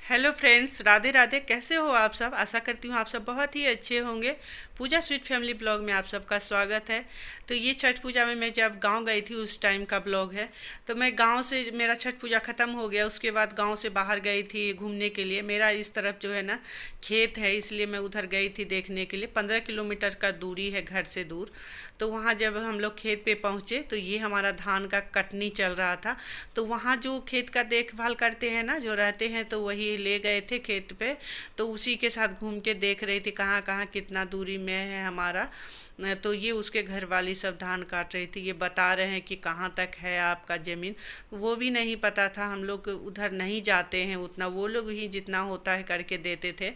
Hello friends, Radhe Radhe. कैसे हो आप सब? आशा करती हूँ आप सब बहुत ही अच्छे होंगे। पूजा स्वीट फैमिली ब्लॉग में आप सबका स्वागत है। तो ये छठ पूजा में मैं जब गांव गई थी उस टाइम का ब्लॉग है। तो मैं गांव से, मेरा छठ पूजा ख़त्म हो गया, उसके बाद गांव से बाहर गई थी घूमने के लिए। मेरा इस तरफ जो है ना खेत है, इसलिए मैं उधर गई थी देखने के लिए। 15 किलोमीटर का दूरी है घर से दूर। तो वहाँ जब हम लोग खेत पे पहुँचे तो ये हमारा धान का कटनी चल रहा था। तो वहाँ जो खेत का देखभाल करते हैं ना, जो रहते हैं, तो वही ले गए थे खेत पे। तो उसी के साथ घूम के देख रही थी कहाँ कहाँ कितना दूरी में है हमारा। तो ये उसके घर वाली सब धान काट रही थी। ये बता रहे हैं कि कहाँ तक है आपका ज़मीन। वो भी नहीं पता था, हम लोग उधर नहीं जाते हैं उतना, वो लोग ही जितना होता है करके देते थे।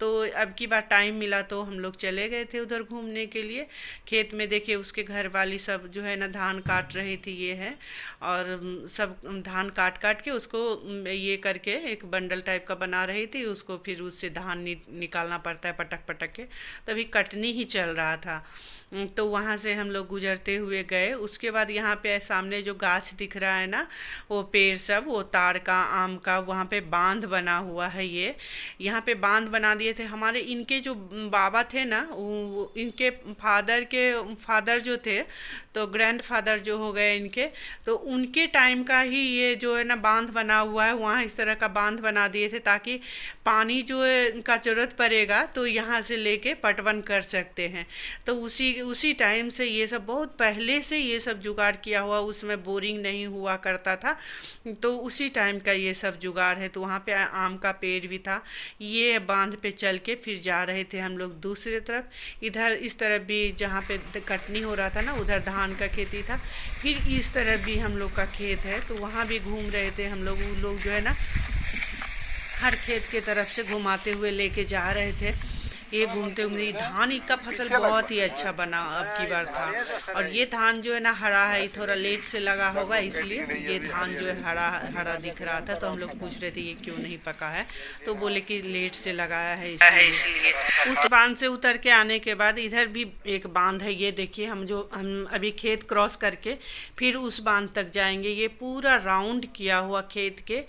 तो अब की बार टाइम मिला तो हम लोग चले गए थे उधर घूमने के लिए। खेत में देखिए उसके घर वाली सब जो है ना धान काट रही थी, ये है। और सब धान काट काट के उसको ये करके एक बंडल टाइप का बना रही थी। उसको फिर उससे धान निकालना पड़ता है पटक पटक के। तभी कटनी ही चल रहा था। तो वहाँ से हम लोग गुजरते हुए गए। उसके बाद यहाँ पे सामने जो गाछ दिख रहा है ना, वो पेड़ सब, वो ताड़ का, आम का, वहाँ पे बांध बना हुआ है। ये यहाँ पे बांध बना दिए थे हमारे, इनके जो बाबा थे ना, इनके फादर जो थे, तो ग्रैंड फादर जो हो गए इनके, तो उनके टाइम का ही ये जो है ना बांध बना हुआ है। वहाँ इस तरह का बांध बना दिए थे ताकि पानी जो है का ज़रूरत पड़ेगा तो यहाँ से लेके पटवन कर सकते हैं। तो उसी टाइम से ये सब, बहुत पहले से ये सब जुगाड़ किया हुआ। उसमें बोरिंग नहीं हुआ करता था, तो उसी टाइम का ये सब जुगाड़ है। तो वहाँ पे आम का पेड़ भी था। ये बांध पे चल के फिर जा रहे थे हम लोग दूसरी तरफ। इधर इस तरफ भी जहाँ पे कटनी हो रहा था ना, उधर धान का खेती था। फिर इस तरफ भी हम लोग का खेत है, तो वहाँ भी घूम रहे थे हम लोग। वो लोग जो है ना हर खेत के तरफ से घुमाते हुए लेके जा रहे थे। ये घूमते घूमते धान का फसल बहुत ही अच्छा बना अब की बार था। और ये धान जो है ना हरा है, ये थोड़ा लेट से लगा होगा, इसलिए ये धान जो है हरा हरा दिख रहा था। तो हम लोग पूछ रहे थे ये क्यों नहीं पका है, तो बोले कि लेट से लगाया है इसलिए। उस बांध से उतर के आने के बाद इधर भी एक बांध है। ये देखिए, हम अभी खेत क्रॉस करके फिर उस बांध तक जाएंगे। ये पूरा राउंड किया हुआ खेत के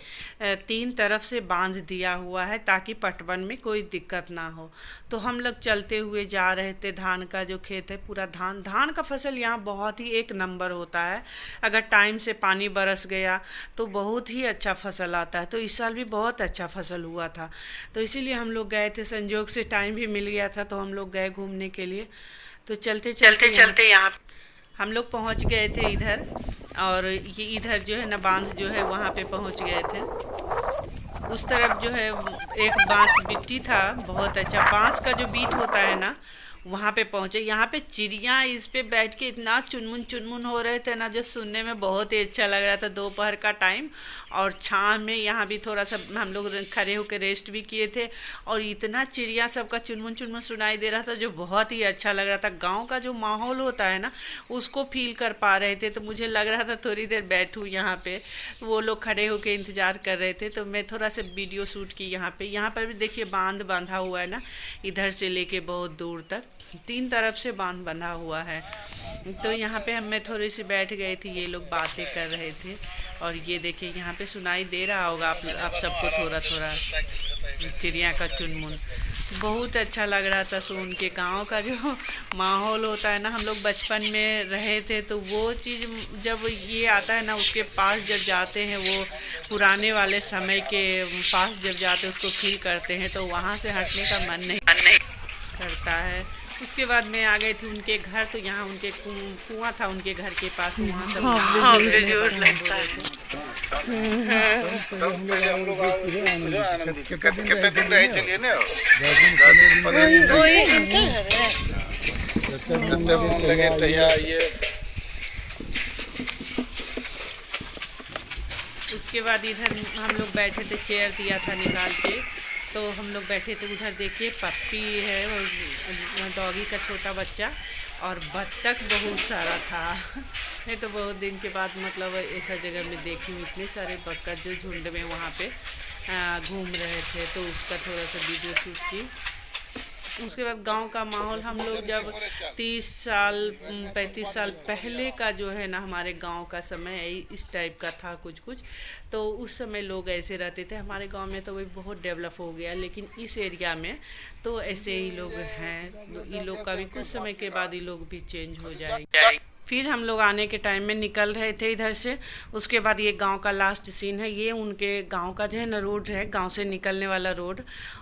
3 तरफ से बांध दिया हुआ है ताकि पटवन में कोई दिक्कत ना हो। तो हम लोग चलते हुए जा रहे थे। धान का जो खेत है, पूरा धान का फसल यहाँ बहुत ही एक नंबर होता है। अगर टाइम से पानी बरस गया तो बहुत ही अच्छा फसल आता है। तो इस साल भी बहुत अच्छा फसल हुआ था, तो इसीलिए हम लोग गए थे। संजोग से टाइम भी मिल गया था तो हम लोग गए घूमने के लिए। तो चलते चलते चलते यहाँ हम लोग पहुँच गए थे इधर। और ये इधर जो है ना बांध जो है वहाँ पे पहुँच गए थे। उस तरफ जो है एक बांस बिट्टी था, बहुत अच्छा बांस का जो बीट होता है ना, वहाँ पे पहुँचे। यहाँ पे चिड़िया इस पे बैठ के इतना चुनमुन चुनमुन हो रहे थे ना, जो सुनने में बहुत ही अच्छा लग रहा था। दोपहर का टाइम और छाँव में यहाँ भी थोड़ा सा हम लोग खड़े होकर रेस्ट भी किए थे। और इतना चिड़िया सबका चुनमुन चुनमुन सुनाई दे रहा था, जो बहुत ही अच्छा लग रहा था। गांव का जो माहौल होता है ना, उसको फील कर पा रहे थे। तो मुझे लग रहा था थोड़ी देर बैठूँ यहाँ पे। वो लोग खड़े होकर इंतज़ार कर रहे थे, तो मैं थोड़ा सा वीडियो शूट की यहाँ पे। यहाँ पर भी देखिए बांध बांधा हुआ है ना, इधर से लेके बहुत दूर तक 3 तरफ से बांध बंधा हुआ है। तो यहाँ पे मैं थोड़ी सी बैठ गई थी, ये लोग बातें कर रहे थे। और ये देखिए यहाँ पे सुनाई दे रहा होगा आप सबको थोड़ा थोड़ा चिड़िया का चुनमुन। बहुत अच्छा लग रहा था सुन के। गांव का जो माहौल होता है ना, हम लोग बचपन में रहे थे, तो वो चीज़ जब ये आता है ना, उसके पास जब जाते हैं, वो पुराने वाले समय के पास जब जाते हैं उसको फील करते हैं, तो वहाँ से हटने का मन नहीं करता है। उसके बाद मैं आ गई थी उनके घर। तो यहाँ उनके कुआं था उनके घर के पास, तो वहाँ सब कितने दिन रहे चलिए ना, लगे तैयार ये। उसके बाद इधर हम लोग बैठे थे, चेयर दिया था निकाल के, तो हम लोग बैठे थे उधर। देखिए पप्पी है और डॉगी का छोटा बच्चा, और बत्तख बहुत सारा था। मैं तो बहुत दिन के बाद मतलब ऐसा जगह में देखी हूँ, इतने सारे बत्तख जो झुंड में वहाँ पे घूम रहे थे। तो उसका थोड़ा सा वीडियो शूट की। उसके बाद गांव का माहौल, हम लोग जब 30 साल 35 साल पहले का जो है ना, हमारे गांव का समय इस टाइप का था कुछ कुछ। तो उस समय लोग ऐसे रहते थे। हमारे गांव में तो वही बहुत डेवलप हो गया, लेकिन इस एरिया में तो ऐसे ही लोग हैं। तो ये लोग का भी कुछ समय के बाद ये लोग भी चेंज हो जाएंगे। फिर हम लोग आने के टाइम में निकल रहे थे इधर से। उसके बाद ये गांव का लास्ट सीन है। ये उनके गांव का जो है ना रोड है, गांव से निकलने वाला रोड।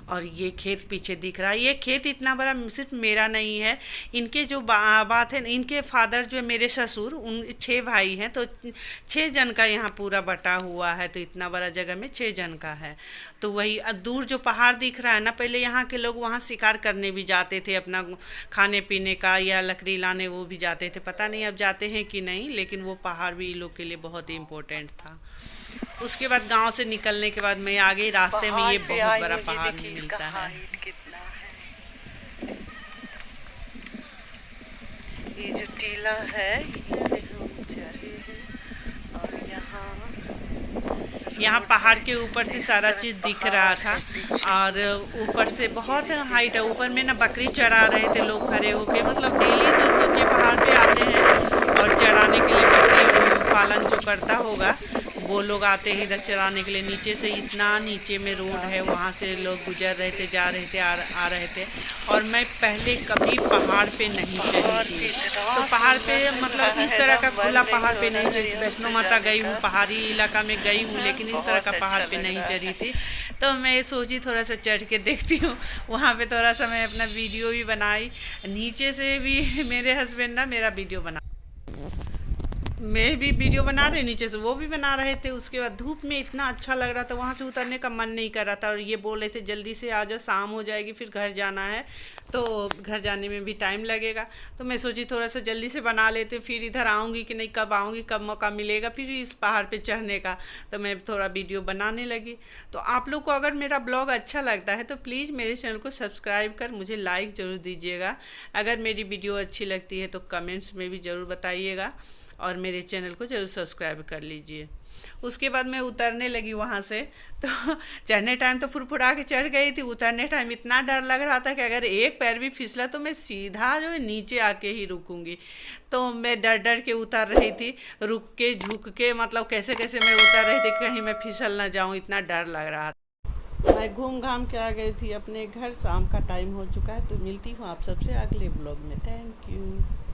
और ये खेत पीछे दिख रहा है। ये खेत इतना बड़ा सिर्फ मेरा नहीं है, इनके जो बात है, इनके फादर जो है मेरे ससुर, उन 6 भाई हैं, तो 6 जन का यहाँ पूरा बटा हुआ है। तो इतना बड़ा जगह में 6 जन का है। तो वही दूर जो पहाड़ दिख रहा है ना, पहले यहाँ के लोग वहाँ शिकार करने भी जाते थे, अपना खाने पीने का या लकड़ी लाने वो भी जाते थे। पता नहीं अब जाते हैं कि नहीं, लेकिन वो पहाड़ भी लोग के लिए बहुत ही इम्पोर्टेंट था। उसके बाद गांव से निकलने के बाद मैं आगे रास्ते में ये बहुत बड़ा पहाड़ मिलता है। कितना है ये जो टीला है, ये हम जा रहे हैं। और यहाँ पहाड़ के ऊपर से सारा चीज़ दिख रहा था। और ऊपर से बहुत हाइट है, ऊपर में ना बकरी चढ़ा रहे थे लोग खड़े होके। मतलब डेली तो सोचे पहाड़ पे आते हैं और चढ़ाने के लिए, बकरी पालन जो करता होगा वो लोग आते हैं इधर चराने के लिए। नीचे से इतना नीचे में रोड है, वहाँ से लोग गुजर रहे थे, जा रहे थे, आ रहे थे। और मैं पहले कभी पहाड़ पे नहीं चढ़ी थी। तो पहाड़ पे मतलब इस तरह का खुला पहाड़ पे नहीं चढ़ी। वैष्णो माता गई हूँ, पहाड़ी इलाका में गई हूँ, लेकिन इस तरह का पहाड़ पे नहीं चढ़ी थी। तो मैं सोची थोड़ा सा चढ़ के देखती हूँ। वहाँ पे थोड़ा सा मैं अपना वीडियो भी बनाई। नीचे से भी मेरे हस्बैंड ना मेरा वीडियो बना, मैं भी वीडियो बना रहे, नीचे से वो भी बना रहे थे। उसके बाद धूप में इतना अच्छा लग रहा था, वहाँ से उतरने का मन नहीं कर रहा था। और ये बोल रहे थे जल्दी से आ जाओ, शाम हो जाएगी, फिर घर जाना है, तो घर जाने में भी टाइम लगेगा। तो मैं सोची थोड़ा सा जल्दी से बना लेते, फिर इधर आऊँगी कि नहीं, कब आऊँगी, कब मौका मिलेगा फिर इस पहाड़ पे चढ़ने का। तो मैं थोड़ा वीडियो बनाने लगी। तो आप लोग को अगर मेरा ब्लॉग अच्छा लगता है तो प्लीज़ मेरे चैनल को सब्सक्राइब कर मुझे लाइक ज़रूर दीजिएगा। अगर मेरी वीडियो अच्छी लगती है तो कमेंट्स में भी ज़रूर बताइएगा, और मेरे चैनल को जरूर सब्सक्राइब कर लीजिए। उसके बाद मैं उतरने लगी वहाँ से। तो चढ़ने टाइम तो फुरफुरा के चढ़ गई थी, उतरने टाइम इतना डर लग रहा था कि अगर एक पैर भी फिसला तो मैं सीधा जो है नीचे आके ही रुकूंगी। तो मैं डर डर के उतर रही थी, रुक के झुक के, मतलब कैसे कैसे मैं उतर रही थी, कहीं मैं फिसल ना जाऊँ, इतना डर लग रहा था। मैं घूम घाम के आ गई थी अपने घर। शाम का टाइम हो चुका है। तो मिलती हूँ आप सबसे अगले ब्लॉग में। Thank you.